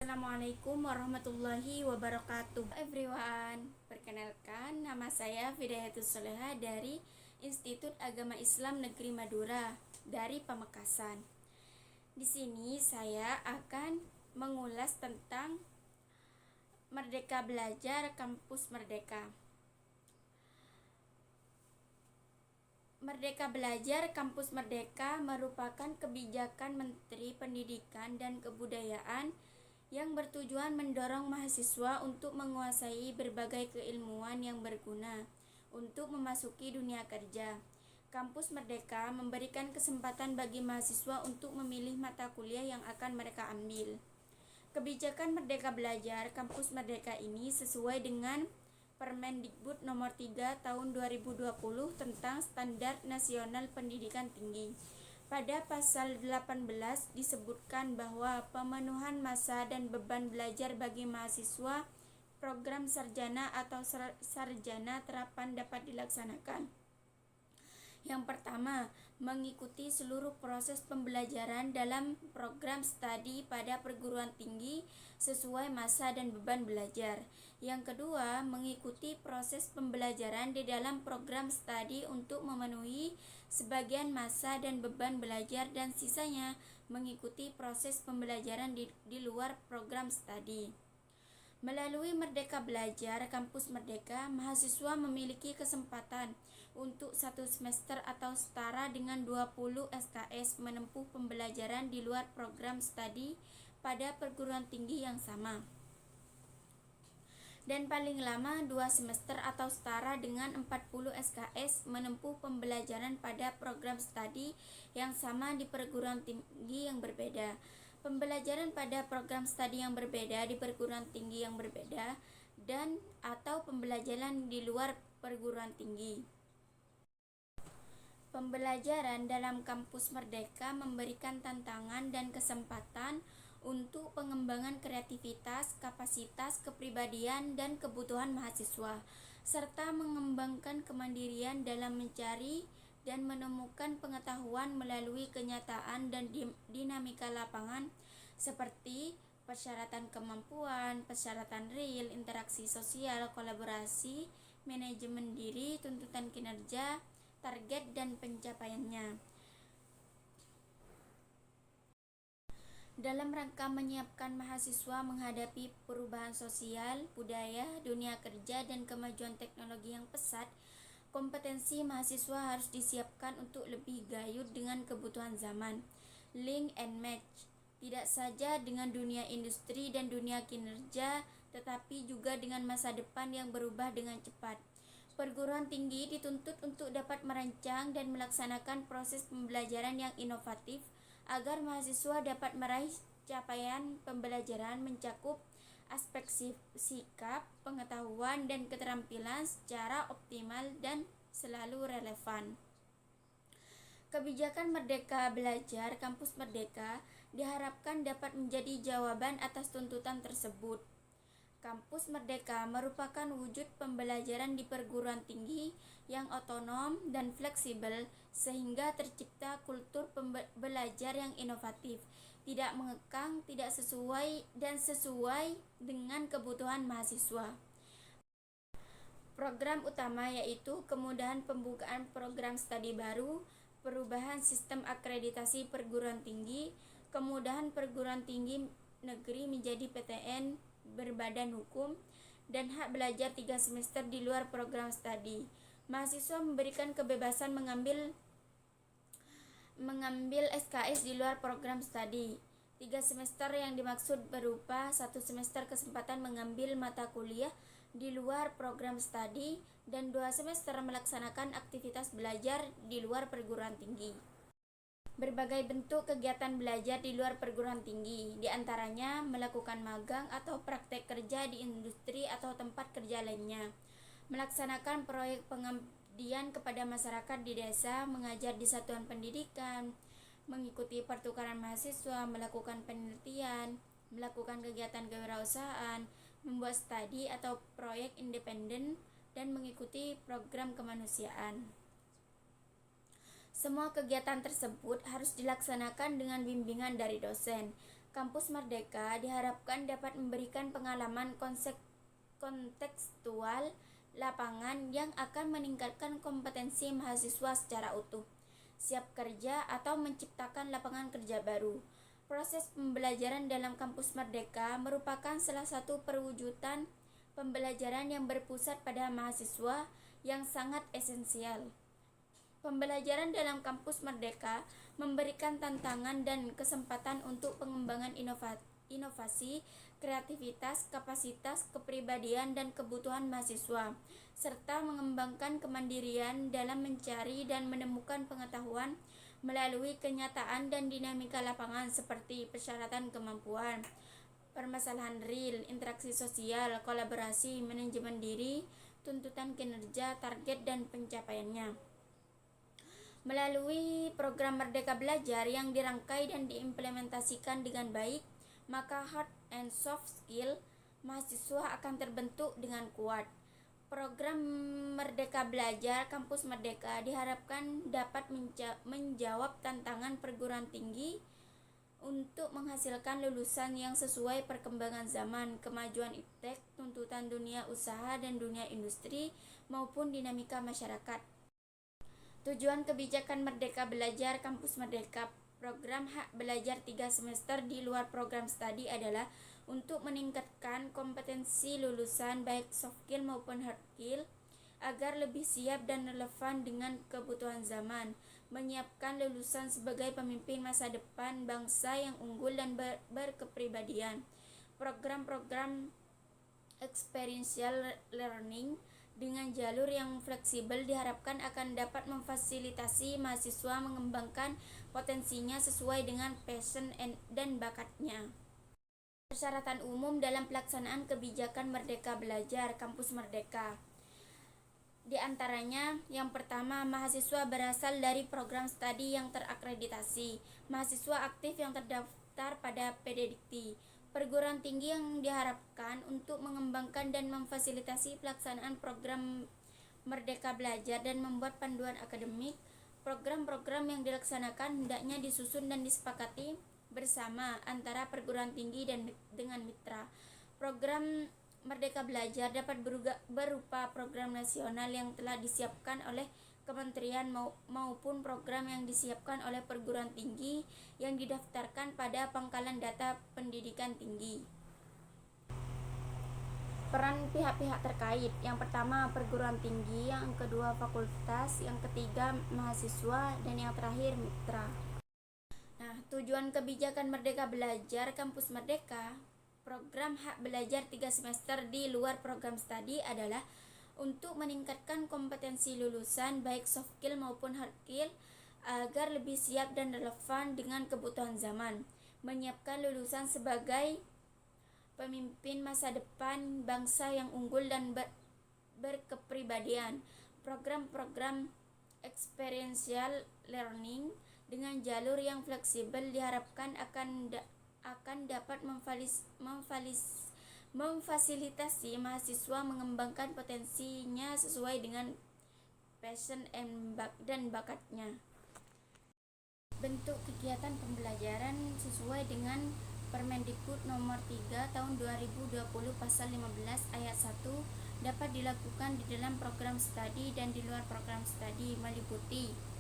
Assalamualaikum warahmatullahi wabarakatuh. Everyone, perkenalkan nama saya Fidayatus Soleha dari Institut Agama Islam Negeri Madura dari Pamekasan. Di sini saya akan mengulas tentang Merdeka Belajar Kampus Merdeka. Merdeka Belajar Kampus Merdeka merupakan kebijakan Menteri Pendidikan dan Kebudayaan yang bertujuan mendorong mahasiswa untuk menguasai berbagai keilmuan yang berguna untuk memasuki dunia kerja. Kampus Merdeka memberikan kesempatan bagi mahasiswa untuk memilih mata kuliah yang akan mereka ambil. Kebijakan Merdeka Belajar Kampus Merdeka ini sesuai dengan Permendikbud Nomor 3 Tahun 2020 tentang Standar Nasional Pendidikan Tinggi. Pada pasal 18 disebutkan bahwa pemenuhan masa dan beban belajar bagi mahasiswa program sarjana atau sarjana terapan dapat dilaksanakan. Yang pertama, mengikuti seluruh proses pembelajaran dalam program studi pada perguruan tinggi sesuai masa dan beban belajar. Yang kedua, mengikuti proses pembelajaran di dalam program studi untuk memenuhi sebagian masa dan beban belajar dan sisanya mengikuti proses pembelajaran di luar program studi. Melalui Merdeka Belajar Kampus Merdeka, mahasiswa memiliki kesempatan untuk 1 semester atau setara dengan 20 SKS menempuh pembelajaran di luar program studi pada perguruan tinggi yang sama. Dan paling lama 2 semester atau setara dengan 40 SKS menempuh pembelajaran pada program studi yang sama di perguruan tinggi yang berbeda. Pembelajaran pada program studi yang berbeda di perguruan tinggi yang berbeda dan atau pembelajaran di luar perguruan tinggi. Pembelajaran dalam kampus Merdeka memberikan tantangan dan kesempatan untuk pengembangan kreativitas, kapasitas, kepribadian, dan kebutuhan mahasiswa, serta mengembangkan kemandirian dalam mencari dan menemukan pengetahuan melalui kenyataan dan dinamika lapangan seperti persyaratan kemampuan, persyaratan real, interaksi sosial, kolaborasi, manajemen diri, tuntutan kinerja, target dan pencapaiannya. Dalam rangka menyiapkan mahasiswa menghadapi perubahan sosial, budaya, dunia kerja, dan kemajuan teknologi yang pesat, kompetensi mahasiswa harus disiapkan untuk lebih gayut dengan kebutuhan zaman. Link and match, tidak saja dengan dunia industri dan dunia kinerja, tetapi juga dengan masa depan yang berubah dengan cepat. Perguruan tinggi dituntut untuk dapat merancang dan melaksanakan proses pembelajaran yang inovatif agar mahasiswa dapat meraih capaian pembelajaran mencakup aspek sikap, pengetahuan, dan keterampilan secara optimal dan selalu relevan. Kebijakan Merdeka Belajar Kampus Merdeka diharapkan dapat menjadi jawaban atas tuntutan tersebut. Kampus Merdeka merupakan wujud pembelajaran di perguruan tinggi yang otonom dan fleksibel sehingga tercipta kultur belajar yang inovatif, tidak mengekang, tidak sesuai dengan kebutuhan mahasiswa. Program utama yaitu kemudahan pembukaan program studi baru, perubahan sistem akreditasi perguruan tinggi, kemudahan perguruan tinggi negeri menjadi PTN berbadan hukum, dan hak belajar 3 semester di luar program studi. Mahasiswa memberikan kebebasan mengambil SKS di luar program studi. 3 semester yang dimaksud berupa 1 semester kesempatan mengambil mata kuliah di luar program studi dan 2 semester melaksanakan aktivitas belajar di luar perguruan tinggi. Berbagai bentuk kegiatan belajar di luar perguruan tinggi, diantaranya melakukan magang atau praktek kerja di industri atau tempat kerja lainnya, melaksanakan proyek pengabdian kepada masyarakat di desa, mengajar di satuan pendidikan, mengikuti pertukaran mahasiswa, melakukan penelitian, melakukan kegiatan kewirausahaan, membuat studi atau proyek independen, dan mengikuti program kemanusiaan. Semua kegiatan tersebut harus dilaksanakan dengan bimbingan dari dosen. Kampus Merdeka diharapkan dapat memberikan pengalaman kontekstual lapangan yang akan meningkatkan kompetensi mahasiswa secara utuh, siap kerja atau menciptakan lapangan kerja baru. Proses pembelajaran dalam Kampus Merdeka merupakan salah satu perwujudan pembelajaran yang berpusat pada mahasiswa yang sangat esensial. Pembelajaran dalam Kampus Merdeka memberikan tantangan dan kesempatan untuk pengembangan inovasi, kreativitas, kapasitas, kepribadian, dan kebutuhan mahasiswa, serta mengembangkan kemandirian dalam mencari dan menemukan pengetahuan melalui kenyataan dan dinamika lapangan seperti persyaratan kemampuan, permasalahan real, interaksi sosial, kolaborasi, manajemen diri, tuntutan kinerja, target, dan pencapaiannya. Melalui program Merdeka Belajar yang dirangkai dan diimplementasikan dengan baik, maka hard and soft skill mahasiswa akan terbentuk dengan kuat. Program Merdeka Belajar Kampus Merdeka diharapkan dapat menjawab tantangan perguruan tinggi untuk menghasilkan lulusan yang sesuai perkembangan zaman, kemajuan iptek, tuntutan dunia usaha dan dunia industri, maupun dinamika masyarakat. Tujuan kebijakan Merdeka Belajar Kampus Merdeka program hak belajar 3 semester di luar program studi adalah untuk meningkatkan kompetensi lulusan baik soft skill maupun hard skill agar lebih siap dan relevan dengan kebutuhan zaman, menyiapkan lulusan sebagai pemimpin masa depan bangsa yang unggul dan berkepribadian. Program-program experiential learning dengan jalur yang fleksibel diharapkan akan dapat memfasilitasi mahasiswa mengembangkan potensinya sesuai dengan passion dan bakatnya. Persyaratan umum dalam pelaksanaan kebijakan Merdeka Belajar Kampus Merdeka. Di antaranya, yang pertama, mahasiswa berasal dari program studi yang terakreditasi, mahasiswa aktif yang terdaftar pada PDDikti, perguruan tinggi yang diharapkan untuk mengembangkan dan memfasilitasi pelaksanaan program Merdeka Belajar dan membuat panduan akademik. Program-program yang dilaksanakan hendaknya disusun dan disepakati bersama antara perguruan tinggi dan dengan mitra. Program Merdeka Belajar dapat berupa program nasional yang telah disiapkan oleh kementerian maupun program yang disiapkan oleh perguruan tinggi yang didaftarkan pada Pangkalan Data Pendidikan Tinggi. Peran pihak-pihak terkait, yang pertama perguruan tinggi, yang kedua fakultas, yang ketiga mahasiswa, dan yang terakhir mitra. Nah, tujuan kebijakan Merdeka Belajar Kampus Merdeka program hak belajar 3 semester di luar program studi adalah untuk meningkatkan kompetensi lulusan baik soft skill maupun hard skill agar lebih siap dan relevan dengan kebutuhan zaman, menyiapkan lulusan sebagai pemimpin masa depan bangsa yang unggul dan berkepribadian. Program-program experiential learning dengan jalur yang fleksibel diharapkan akan dapat memfasilitasi mahasiswa mengembangkan potensinya sesuai dengan passion dan bakatnya. Bentuk kegiatan pembelajaran sesuai dengan Permendikbud nomor 3 tahun 2020 pasal 15 ayat 1 dapat dilakukan di dalam program studi dan di luar program studi, meliputi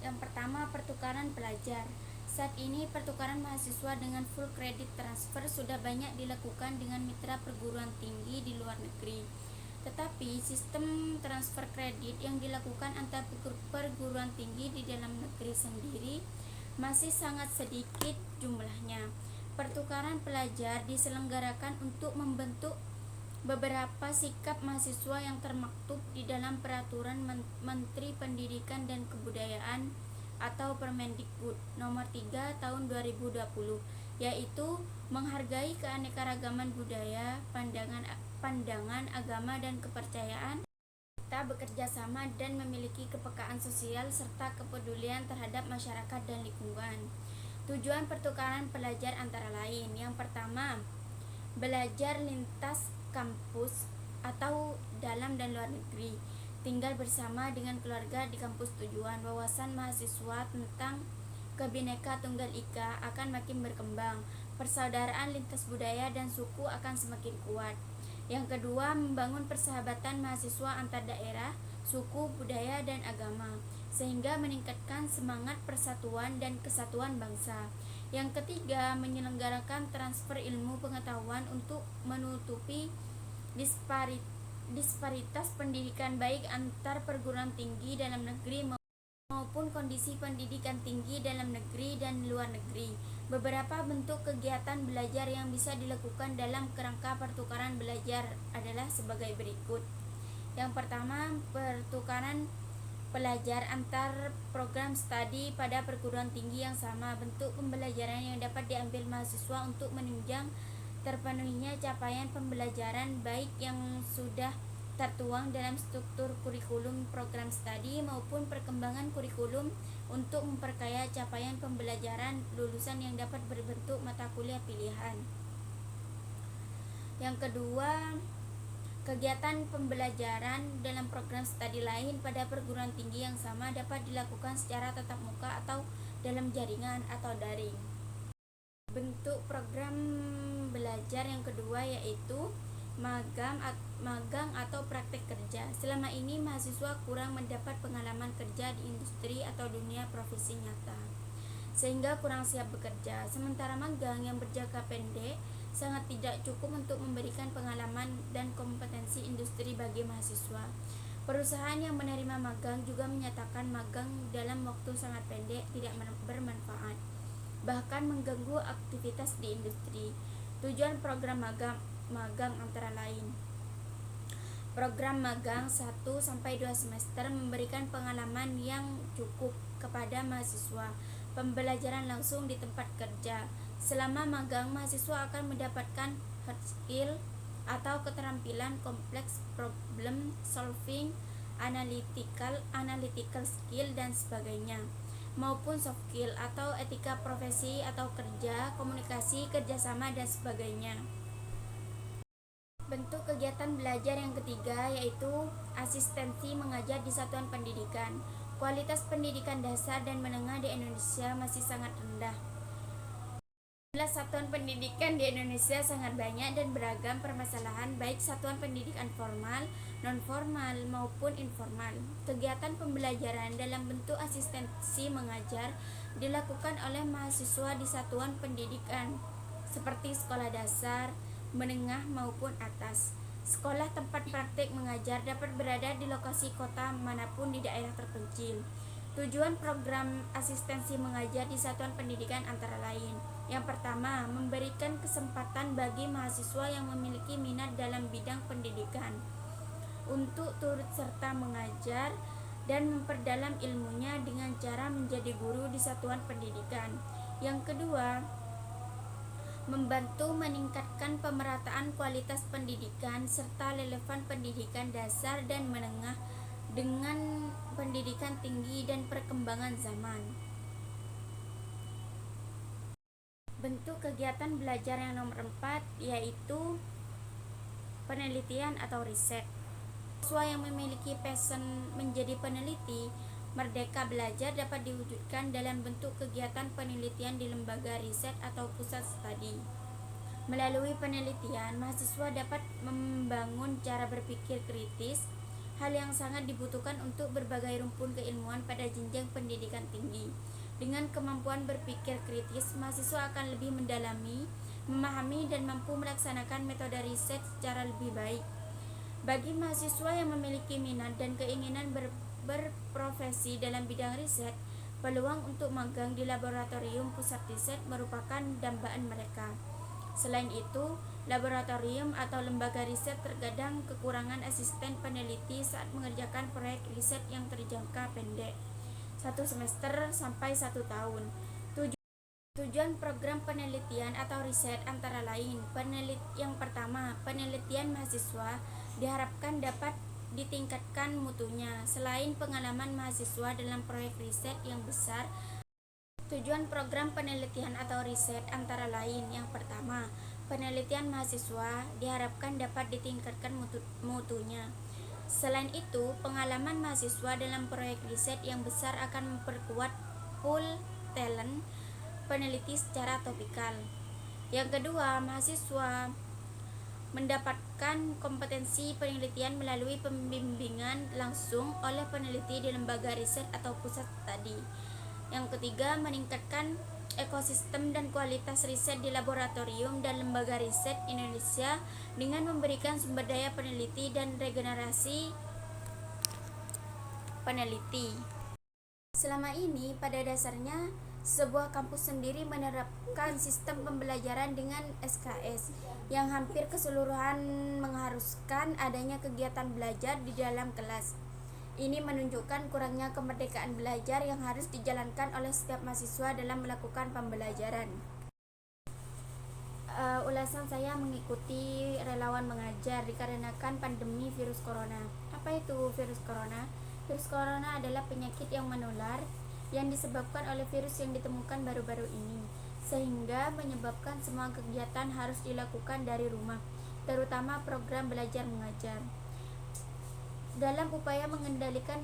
yang pertama pertukaran pelajar. Saat ini pertukaran mahasiswa dengan full credit transfer sudah banyak dilakukan dengan mitra perguruan tinggi di luar negeri. Tetapi sistem transfer kredit yang dilakukan antar perguruan tinggi di dalam negeri sendiri masih sangat sedikit jumlahnya. Pertukaran pelajar diselenggarakan untuk membentuk beberapa sikap mahasiswa yang termaktub di dalam Peraturan Menteri Pendidikan dan Kebudayaan atau Permendikbud nomor 3 tahun 2020, yaitu menghargai keanekaragaman budaya, pandangan agama dan kepercayaan, serta bekerja sama dan memiliki kepekaan sosial serta kepedulian terhadap masyarakat dan lingkungan. Tujuan pertukaran pelajar antara lain, yang pertama, belajar lintas kampus atau dalam dan luar negeri. tinggal bersama dengan keluarga di kampus tujuan. Wawasan mahasiswa tentang Kebhinneka Tunggal Ika akan makin berkembang. Persaudaraan lintas budaya dan suku akan semakin kuat. Yang kedua, membangun persahabatan mahasiswa antar daerah, suku, budaya, dan agama, sehingga meningkatkan semangat persatuan dan kesatuan bangsa. Yang ketiga, menyelenggarakan transfer ilmu pengetahuan untuk menutupi disparitas pendidikan baik antar perguruan tinggi dalam negeri maupun kondisi pendidikan tinggi dalam negeri dan luar negeri. Beberapa bentuk kegiatan belajar yang bisa dilakukan dalam kerangka pertukaran belajar adalah sebagai berikut. Yang pertama, pertukaran pelajar antar program studi pada perguruan tinggi yang sama. Bentuk pembelajaran yang dapat diambil mahasiswa untuk menunjang terpenuhinya capaian pembelajaran baik yang sudah tertuang dalam struktur kurikulum program studi maupun perkembangan kurikulum untuk memperkaya capaian pembelajaran lulusan yang dapat berbentuk mata kuliah pilihan. Yang kedua, kegiatan pembelajaran dalam program studi lain pada perguruan tinggi yang sama dapat dilakukan secara tatap muka atau dalam jaringan atau daring. Bentuk program belajar yang kedua yaitu magang atau praktek kerja. Selama ini mahasiswa kurang mendapat pengalaman kerja di industri atau dunia profesi nyata, sehingga kurang siap bekerja. Sementara magang yang berjangka pendek sangat tidak cukup untuk memberikan pengalaman dan kompetensi industri bagi mahasiswa. Perusahaan yang menerima magang juga menyatakan magang dalam waktu sangat pendek tidak bermanfaat, bahkan mengganggu aktivitas di industri. Tujuan program magang antara lain: program magang 1-2 semester memberikan pengalaman yang cukup kepada mahasiswa, pembelajaran langsung di tempat kerja. Selama magang, mahasiswa akan mendapatkan hard skill atau keterampilan kompleks problem solving, analytical skill dan sebagainya, maupun soft skill atau etika profesi atau kerja, komunikasi, kerjasama dan sebagainya. Bentuk kegiatan belajar yang ketiga yaitu asistensi mengajar di satuan pendidikan. Kualitas pendidikan dasar dan menengah di Indonesia masih sangat rendah. Jumlah satuan pendidikan di Indonesia sangat banyak dan beragam permasalahan, baik satuan pendidikan formal, non-formal maupun informal. Kegiatan pembelajaran dalam bentuk asistensi mengajar dilakukan oleh mahasiswa di satuan pendidikan seperti sekolah dasar, menengah maupun atas. Sekolah tempat praktik mengajar dapat berada di lokasi kota manapun di daerah terpencil. Tujuan program asistensi mengajar di satuan pendidikan antara lain: yang pertama, memberikan kesempatan bagi mahasiswa yang memiliki minat dalam bidang pendidikan untuk turut serta mengajar dan memperdalam ilmunya dengan cara menjadi guru di satuan pendidikan. Yang kedua, membantu meningkatkan pemerataan kualitas pendidikan serta relevan pendidikan dasar dan menengah dengan pendidikan tinggi dan perkembangan zaman. Bentuk kegiatan belajar yang nomor 4 yaitu penelitian atau riset. Siswa yang memiliki passion menjadi peneliti, Merdeka Belajar dapat diwujudkan dalam bentuk kegiatan penelitian di lembaga riset atau pusat studi. Melalui penelitian, mahasiswa dapat membangun cara berpikir kritis, hal yang sangat dibutuhkan untuk berbagai rumpun keilmuan pada jenjang pendidikan tinggi. Dengan kemampuan berpikir kritis, mahasiswa akan lebih mendalami, memahami, dan mampu melaksanakan metode riset secara lebih baik. Bagi mahasiswa yang memiliki minat dan keinginan berprofesi dalam bidang riset, peluang untuk magang di laboratorium pusat riset merupakan dambaan mereka. Selain itu, laboratorium atau lembaga riset terkadang kekurangan asisten peneliti saat mengerjakan proyek riset yang terjangka pendek, 1 semester sampai 1 tahun. Tujuan program penelitian atau riset antara lain: yang pertama, penelitian mahasiswa diharapkan dapat ditingkatkan mutunya. Selain pengalaman mahasiswa dalam proyek riset yang besar, tujuan program penelitian atau riset antara lain: yang pertama, penelitian mahasiswa diharapkan dapat ditingkatkan mutunya. Selain itu, pengalaman mahasiswa dalam proyek riset yang besar akan memperkuat pool talent peneliti secara topikal. Yang kedua, mahasiswa mendapatkan kompetensi penelitian melalui pembimbingan langsung oleh peneliti di lembaga riset atau pusat studi. Yang ketiga, meningkatkan ekosistem dan kualitas riset di laboratorium dan lembaga riset Indonesia dengan memberikan sumber daya peneliti dan regenerasi peneliti. Selama ini, pada dasarnya, sebuah kampus sendiri menerapkan sistem pembelajaran dengan SKS yang hampir keseluruhan mengharuskan adanya kegiatan belajar di dalam kelas. Ini menunjukkan kurangnya kemerdekaan belajar yang harus dijalankan oleh setiap mahasiswa dalam melakukan pembelajaran. Ulasan saya mengikuti relawan mengajar dikarenakan pandemi virus corona. Apa itu virus corona? Virus corona adalah penyakit yang menular yang disebabkan oleh virus yang ditemukan baru-baru ini, sehingga menyebabkan semua kegiatan harus dilakukan dari rumah, terutama program belajar mengajar. Dalam upaya mengendalikan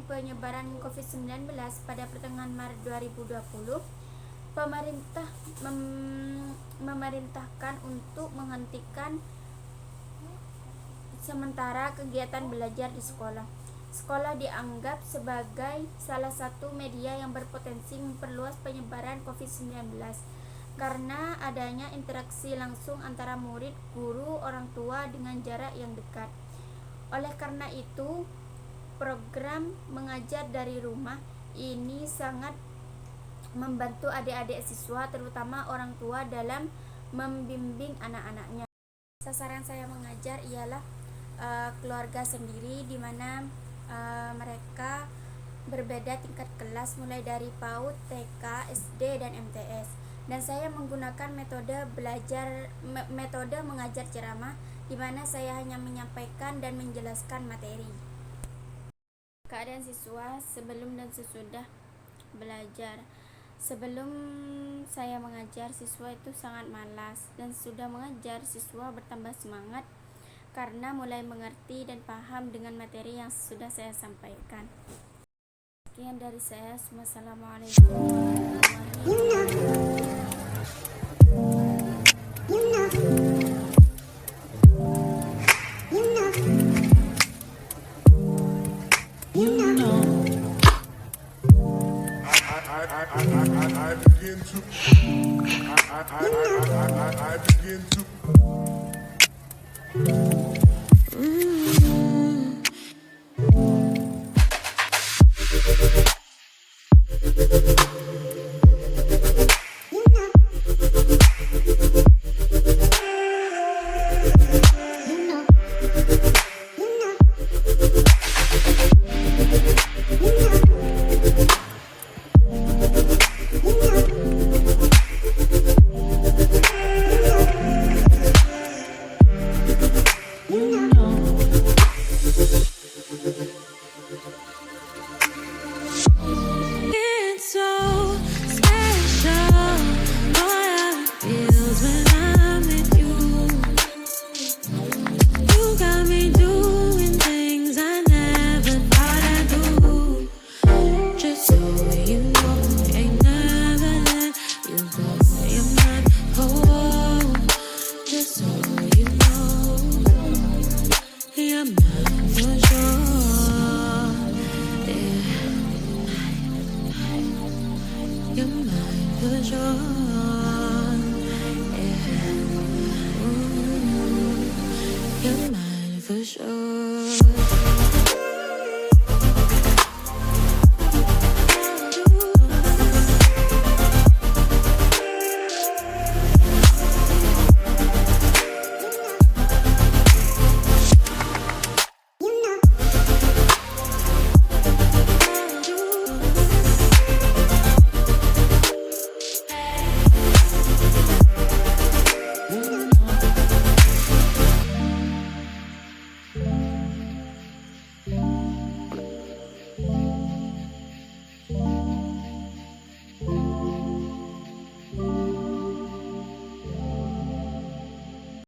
penyebaran COVID-19 pada pertengahan Maret 2020, pemerintah memerintahkan untuk menghentikan sementara kegiatan belajar di sekolah. Sekolah dianggap sebagai salah satu media yang berpotensi memperluas penyebaran COVID-19 karena adanya interaksi langsung antara murid, guru, orang tua dengan jarak yang dekat. Oleh karena itu, program mengajar dari rumah ini sangat membantu adik-adik siswa, terutama orang tua, dalam membimbing anak-anaknya. Sasaran saya mengajar ialah keluarga sendiri, di mana mereka berbeda tingkat kelas mulai dari PAUD, TK, SD, dan MTS. Dan saya menggunakan metode mengajar ceramah, di mana saya hanya menyampaikan dan menjelaskan materi. Keadaan siswa sebelum dan sesudah belajar. Sebelum saya mengajar, siswa itu sangat malas, dan sudah mengajar, siswa bertambah semangat karena mulai mengerti dan paham dengan materi yang sudah saya sampaikan. Sekian dari saya. Wassalamualaikum You're mine for sure.